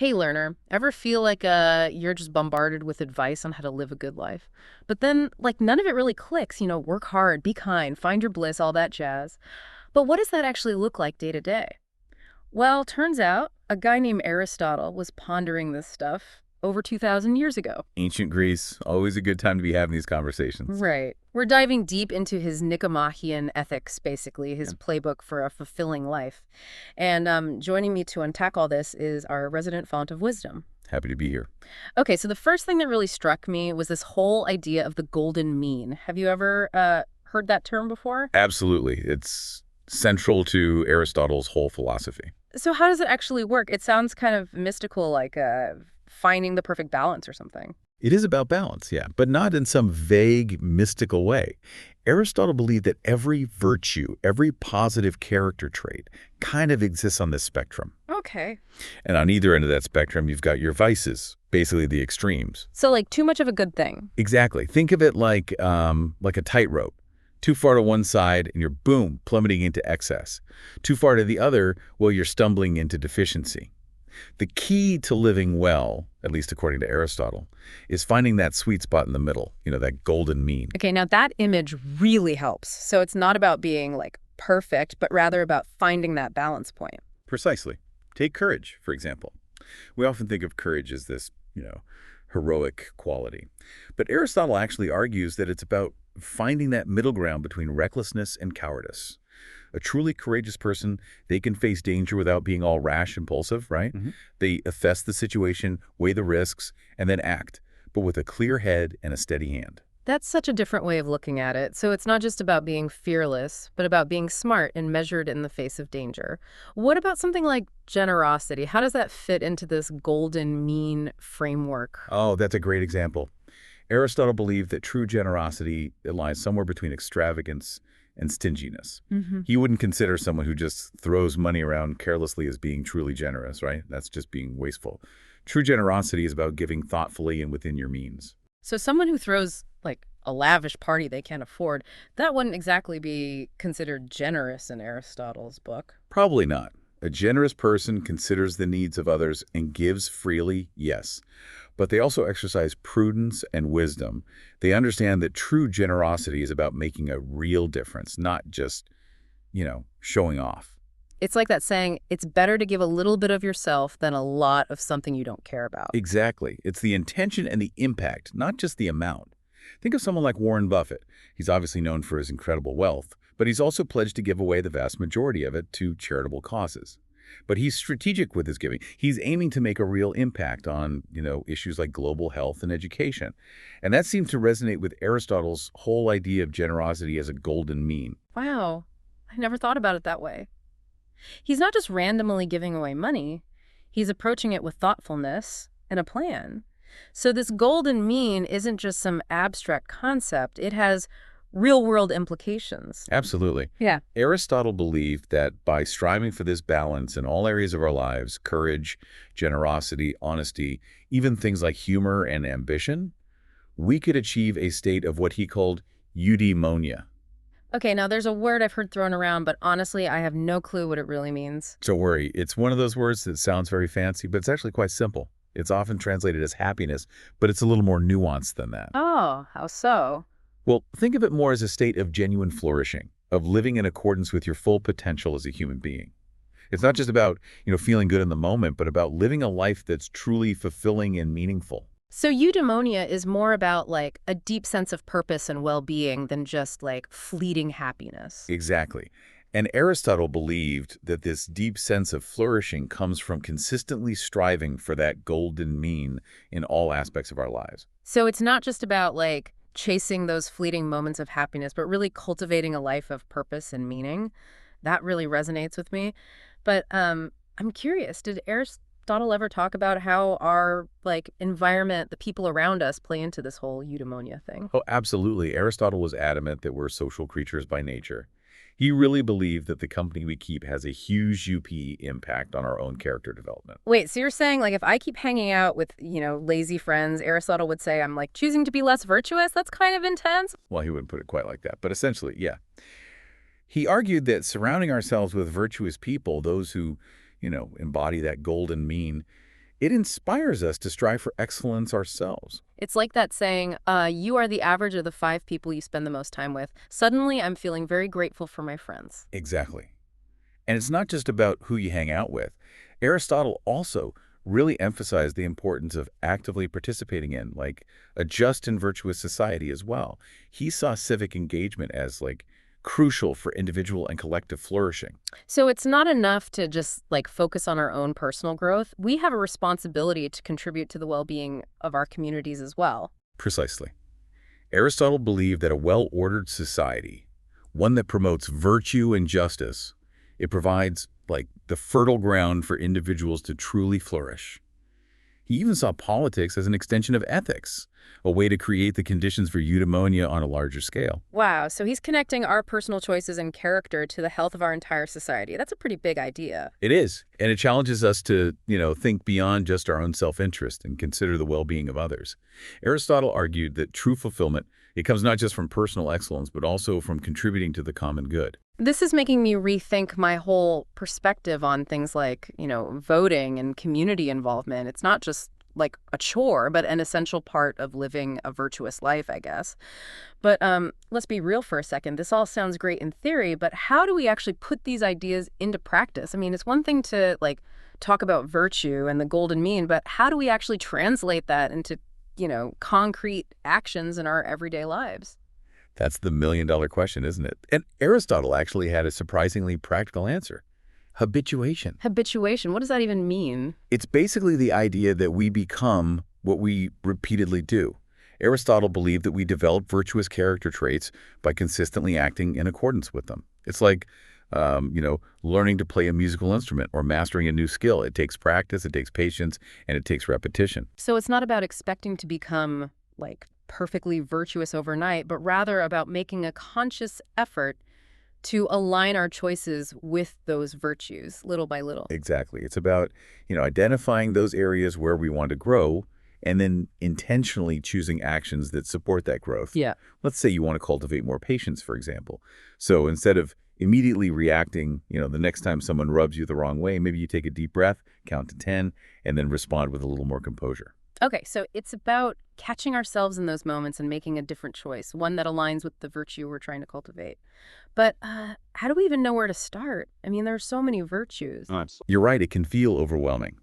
Hey, learner, ever feel like you're just bombarded with advice on how to live a good life? But then, like, none of it really clicks, work hard, be kind, find your bliss, all that jazz. But what does that actually look like day to day? Well, turns out a guy named Aristotle was pondering this stuff over 2,000 years ago. Ancient Greece, always a good time to be having these conversations. Right. We're diving deep into his Nicomachean ethics, basically, his Yeah. playbook for a fulfilling life. And joining me to unpack all this is our resident font of wisdom. Happy to be here. Okay, so the first thing that really struck me was this whole idea of the golden mean. Have you ever heard that term before? Absolutely. It's central to Aristotle's whole philosophy. So how does it actually work? It sounds kind of mystical, like finding the perfect balance or something. It is about balance, yeah, but not in some vague, mystical way. Aristotle believed that every virtue, every positive character trait kind of exists on this spectrum. Okay. And on either end of that spectrum, you've got your vices, basically the extremes. So like too much of a good thing. Exactly. Think of it like a tightrope. Too far to one side, and you're, boom, plummeting into excess. Too far to the other, well, you're stumbling into deficiency. The key to living well, at least according to Aristotle, is finding that sweet spot in the middle, that golden mean. Okay, now that image really helps. So it's not about being like perfect, but rather about finding that balance point. Precisely. Take courage, for example. We often think of courage as this, heroic quality. But Aristotle actually argues that it's about finding that middle ground between recklessness and cowardice. A truly courageous person, they can face danger without being all rash, impulsive, right? They assess the situation, weigh the risks, and then act, but with a clear head and a steady hand. That's such a different way of looking at it. So it's not just about being fearless, but about being smart and measured in the face of danger. What about something like generosity? How does that fit into this golden mean framework? Oh, that's a great example. Aristotle believed that true generosity it lies somewhere between extravagance and stinginess. He wouldn't consider someone who just throws money around carelessly as being truly generous, right? That's just being wasteful. True generosity is about giving thoughtfully and within your means. So someone who throws like a lavish party they can't afford, that wouldn't exactly be considered generous in Aristotle's book. Probably not. A generous person considers the needs of others and gives freely, yes. But they also exercise prudence and wisdom. They understand that true generosity is about making a real difference, not just, showing off. It's like that saying, it's better to give a little bit of yourself than a lot of something you don't care about. Exactly. It's the intention and the impact, not just the amount. Think of someone like Warren Buffett. He's obviously known for his incredible wealth, but he's also pledged to give away the vast majority of it to charitable causes. But he's strategic with his giving. He's aiming to make a real impact on, issues like global health and education. And that seemed to resonate with Aristotle's whole idea of generosity as a golden mean. Wow, I never thought about it that way. He's not just randomly giving away money. He's approaching it with thoughtfulness and a plan. So this golden mean isn't just some abstract concept. It has real-world implications. Absolutely. Yeah. Aristotle believed that by striving for this balance in all areas of our lives, courage, generosity, honesty, even things like humor and ambition, we could achieve a state of what he called eudaimonia. Okay, now there's a word I've heard thrown around, but honestly, I have no clue what it really means. Don't worry, it's one of those words that sounds very fancy, but it's actually quite simple. It's often translated as happiness, but it's a little more nuanced than that. Oh, how so? Well, think of it more as a state of genuine flourishing, of living in accordance with your full potential as a human being. It's not just about, feeling good in the moment, but about living a life that's truly fulfilling and meaningful. So eudaimonia is more about like a deep sense of purpose and well-being than just like fleeting happiness. Exactly. And Aristotle believed that this deep sense of flourishing comes from consistently striving for that golden mean in all aspects of our lives. So it's not just about like chasing those fleeting moments of happiness, but really cultivating a life of purpose and meaning. That really resonates with me. But I'm curious, did Aristotle ever talk about how our environment, the people around us, play into this whole eudaimonia thing? Oh, absolutely. Aristotle was adamant that we're social creatures by nature. He really believed that the company we keep has a huge UP impact on our own character development. Wait, so you're saying if I keep hanging out with, lazy friends, Aristotle would say I'm choosing to be less virtuous? That's kind of intense. Well, he wouldn't put it quite like that, but essentially, yeah. He argued that surrounding ourselves with virtuous people, those who, embody that golden mean, It inspires us to strive for excellence ourselves. It's like that saying, you are the average of the 5 people you spend the most time with. Suddenly, I'm feeling very grateful for my friends. Exactly. And it's not just about who you hang out with. Aristotle also really emphasized the importance of actively participating in, like, a just and virtuous society as well. He saw civic engagement as, like, crucial for individual and collective flourishing. So it's not enough to just like focus on our own personal growth. We have a responsibility to contribute to the well-being of our communities as well. Precisely. Aristotle believed that a well-ordered society, one that promotes virtue and justice, it provides, like, the fertile ground for individuals to truly flourish. He even saw politics as an extension of ethics, a way to create the conditions for eudaimonia on a larger scale. Wow, so he's connecting our personal choices and character to the health of our entire society. That's a pretty big idea. It is, and it challenges us to, think beyond just our own self-interest and consider the well-being of others. Aristotle argued that true fulfillment, it comes not just from personal excellence, but also from contributing to the common good. This is making me rethink my whole perspective on things like, voting and community involvement. It's not just like a chore, but an essential part of living a virtuous life, I guess. But let's be real for a second. This all sounds great in theory, but how do we actually put these ideas into practice? I mean, it's one thing to like talk about virtue and the golden mean, but how do we actually translate that into, concrete actions in our everyday lives? That's the million-dollar question, isn't it? And Aristotle actually had a surprisingly practical answer. Habituation. Habituation, what does that even mean? It's basically the idea that we become what we repeatedly do. Aristotle believed that we develop virtuous character traits by consistently acting in accordance with them. It's like, learning to play a musical instrument or mastering a new skill. It takes practice, it takes patience, and it takes repetition. So it's not about expecting to become like perfectly virtuous overnight, but rather about making a conscious effort to align our choices with those virtues little by little. Exactly. It's about, identifying those areas where we want to grow and then intentionally choosing actions that support that growth. Yeah. Let's say you want to cultivate more patience, for example. So instead of immediately reacting, the next time someone rubs you the wrong way, maybe you take a deep breath, count to 10, and then respond with a little more composure. Okay, so it's about catching ourselves in those moments and making a different choice, one that aligns with the virtue we're trying to cultivate. But how do we even know where to start? I mean, there are so many virtues. You're right, it can feel overwhelming.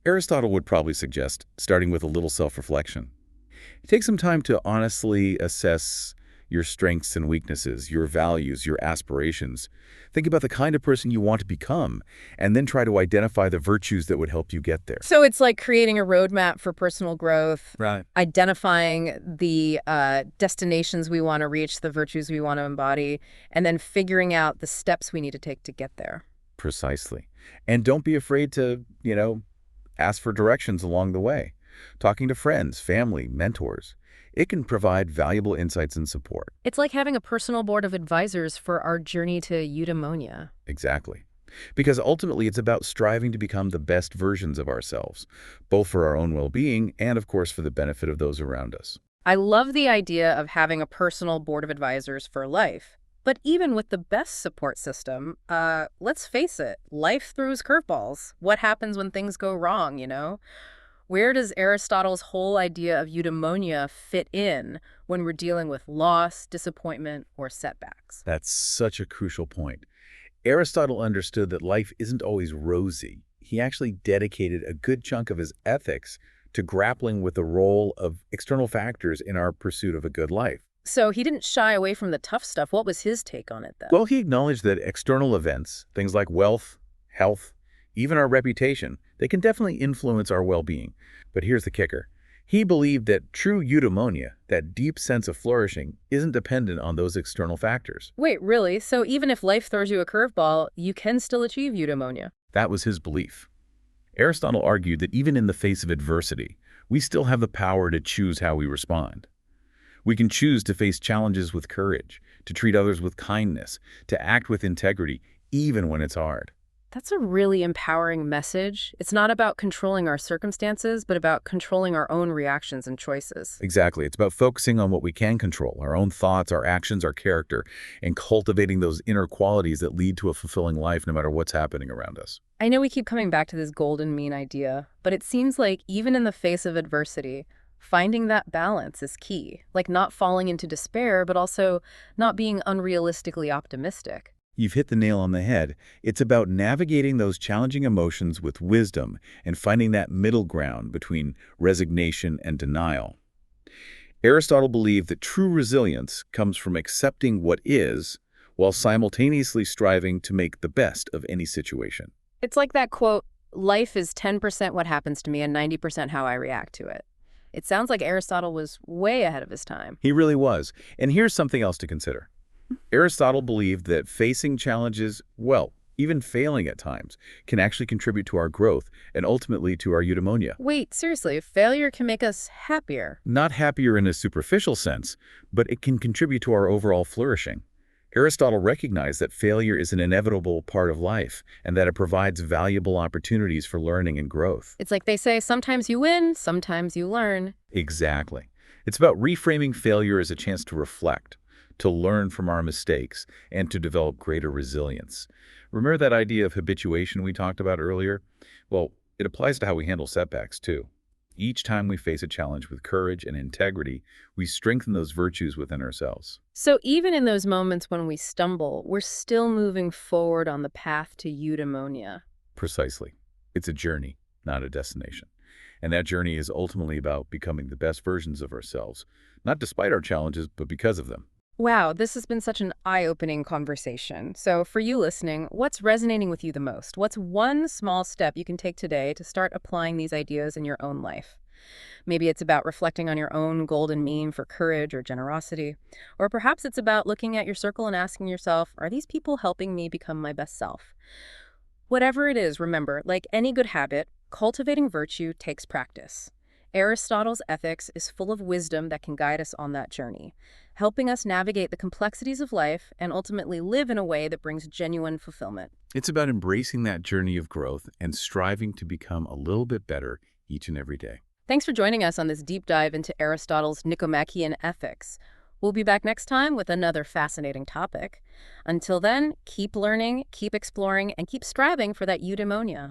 Aristotle would probably suggest starting with a little self-reflection. Take some time to honestly assess your strengths and weaknesses, your values, your aspirations. Think about the kind of person you want to become, and then try to identify the virtues that would help you get there. So it's like creating a roadmap for personal growth, Right. identifying the destinations we want to reach, the virtues we want to embody, and then figuring out the steps we need to take to get there. Precisely. And don't be afraid to, ask for directions along the way. Talking to friends, family, mentors. It can provide valuable insights and support. It's like having a personal board of advisors for our journey to eudaimonia. Exactly. Because ultimately it's about striving to become the best versions of ourselves, both for our own well-being and, of course, for the benefit of those around us. I love the idea of having a personal board of advisors for life. But even with the best support system, let's face it, life throws curveballs. What happens when things go wrong, Where does Aristotle's whole idea of eudaimonia fit in when we're dealing with loss, disappointment, or setbacks? That's such a crucial point. Aristotle understood that life isn't always rosy. He actually dedicated a good chunk of his ethics to grappling with the role of external factors in our pursuit of a good life. So he didn't shy away from the tough stuff. What was his take on it, then? Well, he acknowledged that external events, things like wealth, health, even our reputation, they can definitely influence our well-being. But here's the kicker. He believed that true eudaimonia, that deep sense of flourishing, isn't dependent on those external factors. Wait, really? So even if life throws you a curveball, you can still achieve eudaimonia? That was his belief. Aristotle argued that even in the face of adversity, we still have the power to choose how we respond. We can choose to face challenges with courage, to treat others with kindness, to act with integrity, even when it's hard. That's a really empowering message. It's not about controlling our circumstances, but about controlling our own reactions and choices. Exactly. It's about focusing on what we can control, our own thoughts, our actions, our character, and cultivating those inner qualities that lead to a fulfilling life no matter what's happening around us. I know we keep coming back to this golden mean idea, but it seems like even in the face of adversity, finding that balance is key. Like not falling into despair, but also not being unrealistically optimistic. You've hit the nail on the head. It's about navigating those challenging emotions with wisdom and finding that middle ground between resignation and denial. Aristotle believed that true resilience comes from accepting what is while simultaneously striving to make the best of any situation. It's like that quote, life is 10% what happens to me and 90% how I react to it. It sounds like Aristotle was way ahead of his time. He really was. And here's something else to consider. Aristotle believed that facing challenges, well, even failing at times, can actually contribute to our growth and ultimately to our eudaimonia. Wait, seriously, failure can make us happier. Not happier in a superficial sense, but it can contribute to our overall flourishing. Aristotle recognized that failure is an inevitable part of life and that it provides valuable opportunities for learning and growth. It's like they say, sometimes you win, sometimes you learn. Exactly. It's about reframing failure as a chance to reflect, to learn from our mistakes, and to develop greater resilience. Remember that idea of habituation we talked about earlier? Well, it applies to how we handle setbacks, too. Each time we face a challenge with courage and integrity, we strengthen those virtues within ourselves. So even in those moments when we stumble, we're still moving forward on the path to eudaimonia. Precisely. It's a journey, not a destination. And that journey is ultimately about becoming the best versions of ourselves, not despite our challenges, but because of them. Wow, this has been such an eye-opening conversation. So for you listening, what's resonating with you the most? What's one small step you can take today to start applying these ideas in your own life? Maybe it's about reflecting on your own golden mean for courage or generosity. Or perhaps it's about looking at your circle and asking yourself, are these people helping me become my best self? Whatever it is, remember, like any good habit, cultivating virtue takes practice. Aristotle's ethics is full of wisdom that can guide us on that journey, helping us navigate the complexities of life and ultimately live in a way that brings genuine fulfillment. It's about embracing that journey of growth and striving to become a little bit better each and every day. Thanks for joining us on this deep dive into Aristotle's Nicomachean Ethics. We'll be back next time with another fascinating topic. Until then, keep learning, keep exploring, and keep striving for that eudaimonia.